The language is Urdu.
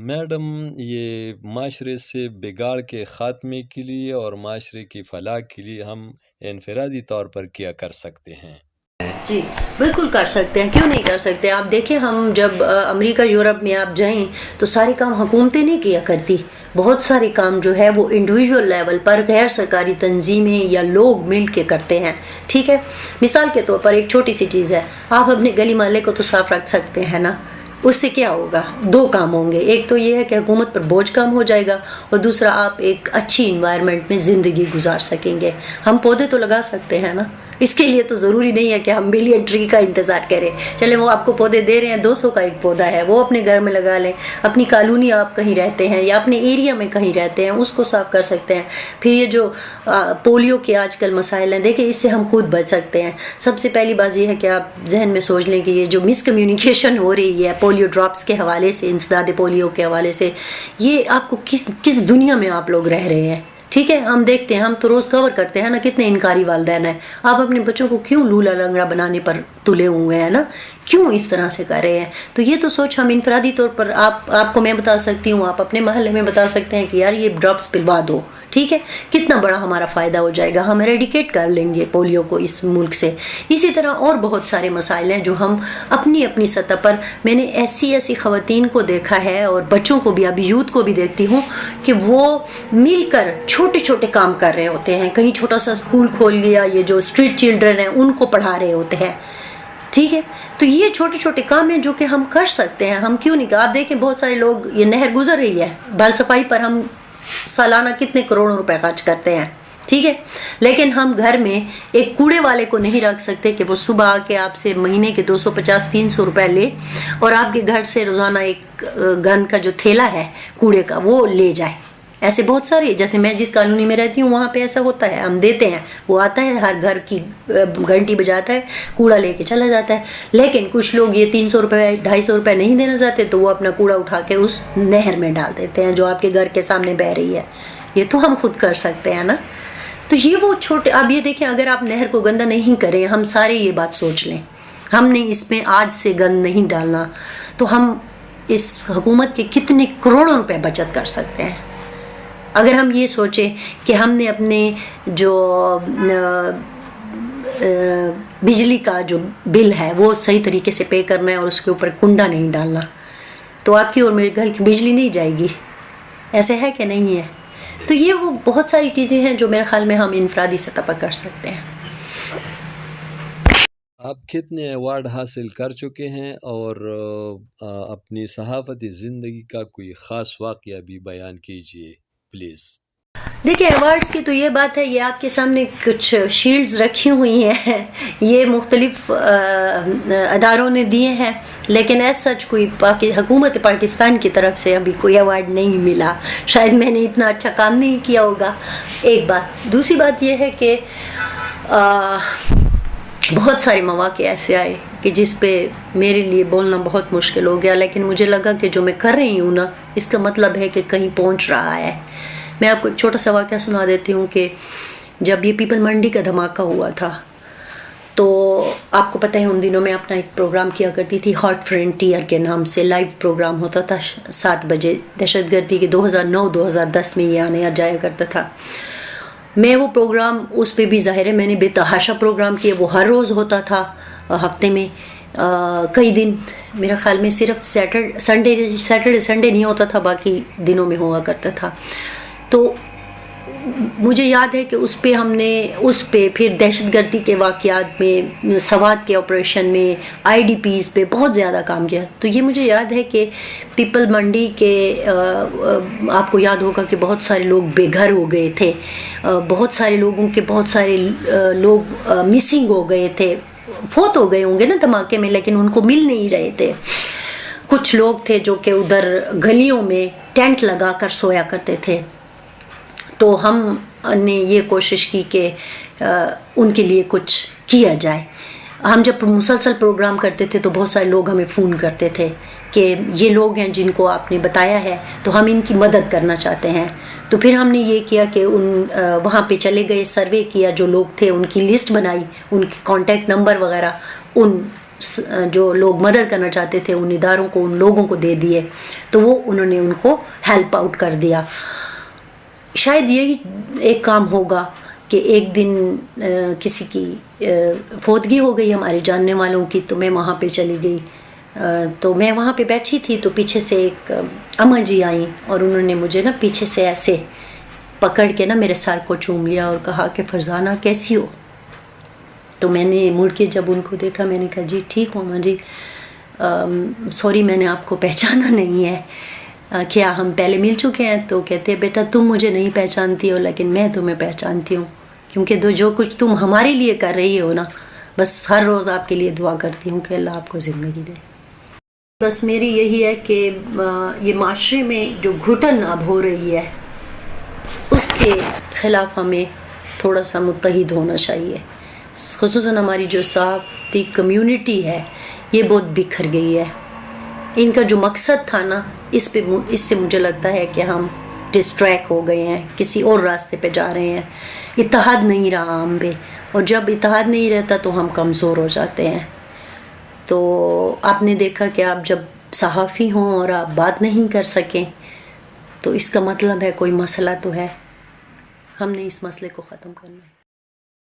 میڈم، یہ معاشرے سے بگاڑ کے خاتمے کے لیے اور معاشرے کی فلاح کے لیے ہم انفرادی طور پر کیا کر سکتے ہیں؟ جی بالکل کر سکتے ہیں، کیوں نہیں کر سکتے؟ آپ دیکھیں، ہم جب امریکہ یورپ میں آپ جائیں تو سارے کام حکومتیں نہیں کیا کرتی، بہت سارے کام جو ہے وہ انڈیویجول لیول پر غیر سرکاری تنظیمیں یا لوگ مل کے کرتے ہیں، ٹھیک ہے؟ مثال کے طور پر ایک چھوٹی سی چیز ہے، آپ اپنے گلی محلے کو تو صاف رکھ سکتے ہیں نا، اس سے کیا ہوگا؟ دو کام ہوں گے، ایک تو یہ ہے کہ حکومت پر بوجھ کم ہو جائے گا، اور دوسرا آپ ایک اچھی انوائرمنٹ میں زندگی گزار سکیں گے۔ ہم پودے تو لگا سکتے ہیں نا، اس کے لیے تو ضروری نہیں ہے کہ ہم ملین ٹری کا انتظار کریں، چلے وہ آپ کو پودے دے رہے ہیں، 200 کا ایک پودا ہے وہ اپنے گھر میں لگا لیں، اپنی کالونی آپ کہیں رہتے ہیں یا اپنے ایریا میں کہیں رہتے ہیں اس کو صاف کر سکتے ہیں۔ پھر یہ جو پولیو کے آج کل مسائل ہیں، دیکھیں اس سے ہم خود بچ سکتے ہیں۔ سب سے پہلی بات یہ ہے کہ آپ ذہن میں سوچ لیں کہ یہ جو مس کمیونیکیشن ہو رہی ہے پولیو ڈراپس کے حوالے سے، انسداد پولیو کے حوالے سے، یہ آپ کو کس دنیا میں آپ لوگ رہ رہے ہیں؟ ٹھیک ہے، ہم دیکھتے ہیں، ہم تو روز کور کرتے ہیں نا، کتنے انکاری والدین ہیں۔ آپ اپنے بچوں کو کیوں لولا لنگڑا بنانے پر تلے ہوئے ہیں نا، کیوں اس طرح سے کر رہے ہیں؟ تو یہ تو سوچ ہم انفرادی طور پر آپ کو میں بتا سکتی ہوں، آپ اپنے محلے میں بتا سکتے ہیں کہ یار یہ ڈراپس پلوا دو، ٹھیک ہے؟ کتنا بڑا ہمارا فائدہ ہو جائے گا، ہم ایریڈیکیٹ کر لیں گے پولیو کو اس ملک سے۔ اسی طرح اور بہت سارے مسائل ہیں جو ہم اپنی سطح پر، میں نے ایسی خواتین کو دیکھا ہے اور بچوں کو بھی، ابھی یوتھ کو بھی دیکھتی ہوں کہ وہ مل کر چھوٹے کام کر رہے ہوتے ہیں، کہیں چھوٹا سا اسکول کھول لیا، یہ جو اسٹریٹ چلڈرن ہیں ان کو پڑھا رہے ہوتے ہیں، ٹھیک ہے؟ تو یہ چھوٹے کام ہیں جو کہ ہم کر سکتے ہیں، ہم کیوں نہیں؟ آپ دیکھیں بہت سارے لوگ، یہ نہر گزر رہی ہے، بال صفائی پر ہم سالانہ کتنے کروڑوں روپے خرچ کرتے ہیں، ٹھیک ہے؟ لیکن ہم گھر میں ایک کوڑے والے کو نہیں رکھ سکتے کہ وہ صبح آ کے آپ سے مہینے کے 250-300 روپے لے اور آپ کے گھر سے روزانہ ایک گن کا جو تھیلا ہے کوڑے کا وہ لے جائے۔ ایسے بہت سارے، جیسے میں جس کالونی میں رہتی ہوں وہاں پہ ایسا ہوتا ہے، ہم دیتے ہیں، وہ آتا ہے ہر گھر کی گھنٹی بجاتا ہے، کوڑا لے کے چلا جاتا ہے۔ لیکن کچھ لوگ یہ 300 روپے 250 روپے نہیں دینا چاہتے تو وہ اپنا کوڑا اٹھا کے اس نہر میں ڈال دیتے ہیں جو آپ کے گھر کے سامنے بہہ رہی ہے۔ یہ تو ہم خود کر سکتے ہیں نا۔ تو یہ وہ چھوٹے، اب یہ دیکھیں اگر آپ نہر کو گندا نہیں کریں، ہم سارے یہ بات سوچ لیں، ہم نے اس میں آج سے گند نہیں ڈالنا، تو ہم اس حکومت کے کتنے کروڑوں روپے بچت کر سکتے ہیں۔ اگر ہم یہ سوچیں کہ ہم نے اپنے جو بجلی کا جو بل ہے وہ صحیح طریقے سے پے کرنا ہے اور اس کے اوپر کنڈا نہیں ڈالنا، تو آپ کی اور میرے گھر کی بجلی نہیں جائے گی، ایسے ہے کہ نہیں ہے؟ تو یہ وہ بہت ساری چیزیں ہیں جو میرے خیال میں ہم انفرادی سطح پر کر سکتے ہیں۔ آپ کتنے ایوارڈ حاصل کر چکے ہیں اور اپنی صحافتی زندگی کا کوئی خاص واقعہ بھی بیان کیجیے پلیز۔ دیکھیں ایوارڈز کی تو یہ بات ہے، یہ آپ کے سامنے کچھ شیلڈز رکھی ہوئی ہیں، یہ مختلف اداروں نے دیے ہیں، لیکن ایز سچ کوئی حکومت پاکستان کی طرف سے ابھی کوئی ایوارڈ نہیں ملا، شاید میں نے اتنا اچھا کام نہیں کیا ہوگا، ایک بات۔ دوسری بات یہ ہے کہ بہت سارے مواقع ایسے آئے کہ جس پہ میرے لیے بولنا بہت مشکل ہو گیا، لیکن مجھے لگا کہ جو میں کر رہی ہوں نا اس کا مطلب ہے کہ کہیں پہنچ رہا ہے۔ میں آپ کو ایک چھوٹا سا واقعہ سنا دیتی ہوں کہ جب یہ پیپل منڈی کا دھماکہ ہوا تھا تو آپ کو پتہ ہے ان دنوں میں اپنا ایک پروگرام کیا کرتی تھی، ہاٹ فرنٹیئر کے نام سے لائیو پروگرام ہوتا تھا 7 بجے، دہشت گردی کے 2009-2010 میں یہ آنے جایا کرتا تھا۔ میں وہ پروگرام اس پہ بھی ظاہر ہے میں نے بے تحاشا پروگرام کیے، وہ ہر روز ہوتا تھا، ہفتے میں کئی دن، میرا خیال میں صرف سیٹرڈے سنڈے نہیں ہوتا تھا، باقی دنوں میں ہوا کرتا تھا۔ تو مجھے یاد ہے کہ اس پہ پھر دہشت گردی کے واقعات میں، سوات کے آپریشن میں، IDPs پہ بہت زیادہ کام کیا۔ تو یہ مجھے یاد ہے کہ پیپل منڈی کے آپ کو یاد ہوگا کہ بہت سارے لوگ بے گھر ہو گئے تھے، بہت سارے لوگوں کے بہت سارے لوگ مسنگ ہو گئے تھے، فوت ہو گئے ہوں گے نا دھماکے میں، لیکن ان کو مل نہیں رہے تھے۔ کچھ لوگ تھے جو کہ ادھر گلیوں میں ٹینٹ لگا کر سویا کرتے تھے، تو ہم نے یہ کوشش کی کہ ان کے لیے کچھ کیا جائے۔ ہم جب مسلسل پروگرام کرتے تھے تو بہت سارے لوگ ہمیں فون کرتے تھے کہ یہ لوگ ہیں جن کو آپ نے بتایا ہے تو ہم ان کی مدد کرنا چاہتے ہیں۔ تو پھر ہم نے یہ کیا کہ وہاں پہ چلے گئے، سروے کیا، جو لوگ تھے ان کی لسٹ بنائی، ان کی کانٹیکٹ نمبر وغیرہ ان جو لوگ مدد کرنا چاہتے تھے ان اداروں کو، ان لوگوں کو دے دیے، تو وہ انہوں نے ان کو ہیلپ آؤٹ کر دیا۔ شاید یہی ایک کام ہوگا کہ ایک دن کسی کی فوتگی ہو گئی ہمارے جاننے والوں کی، تو میں وہاں پہ چلی گئی، تو میں وہاں پہ بیٹھی تھی تو پیچھے سے ایک اماں جی آئیں اور انہوں نے مجھے نا پیچھے سے ایسے پکڑ کے نا میرے سر کو چوم لیا اور کہا کہ فرزانہ کیسی ہو؟ تو میں نے مڑ کے جب ان کو دیکھا میں نے کہا جی ٹھیک ہوں اماں جی، سوری میں نے آپ کو پہچانا نہیں ہے، کیا ہم پہلے مل چکے ہیں؟ تو کہتے ہیں بیٹا تم مجھے نہیں پہچانتی ہو لیکن میں تمہیں پہچانتی ہوں، کیونکہ جو کچھ تم ہمارے لیے کر رہی ہو نا، بس ہر روز آپ کے لیے دعا کرتی ہوں کہ اللہ آپ کو زندگی دے۔ بس میری یہی ہے کہ یہ معاشرے میں جو گھٹن اب ہو رہی ہے اس کے خلاف ہمیں تھوڑا سا متحد ہونا چاہیے، خصوصاً ہماری جو صحافتی کمیونٹی ہے یہ بہت بکھر گئی ہے۔ ان کا جو مقصد تھا نا اس سے مجھے لگتا ہے کہ ہم ڈسٹریکٹ ہو گئے ہیں، کسی اور راستے پہ جا رہے ہیں، اتحاد نہیں رہا ہم پہ، اور جب اتحاد نہیں رہتا تو ہم کمزور ہو جاتے ہیں۔ تو آپ نے دیکھا کہ آپ جب صحافی ہوں اور آپ بات نہیں کر سکیں تو اس کا مطلب ہے کوئی مسئلہ تو ہے، ہم نے اس مسئلے کو ختم کرنا ہے۔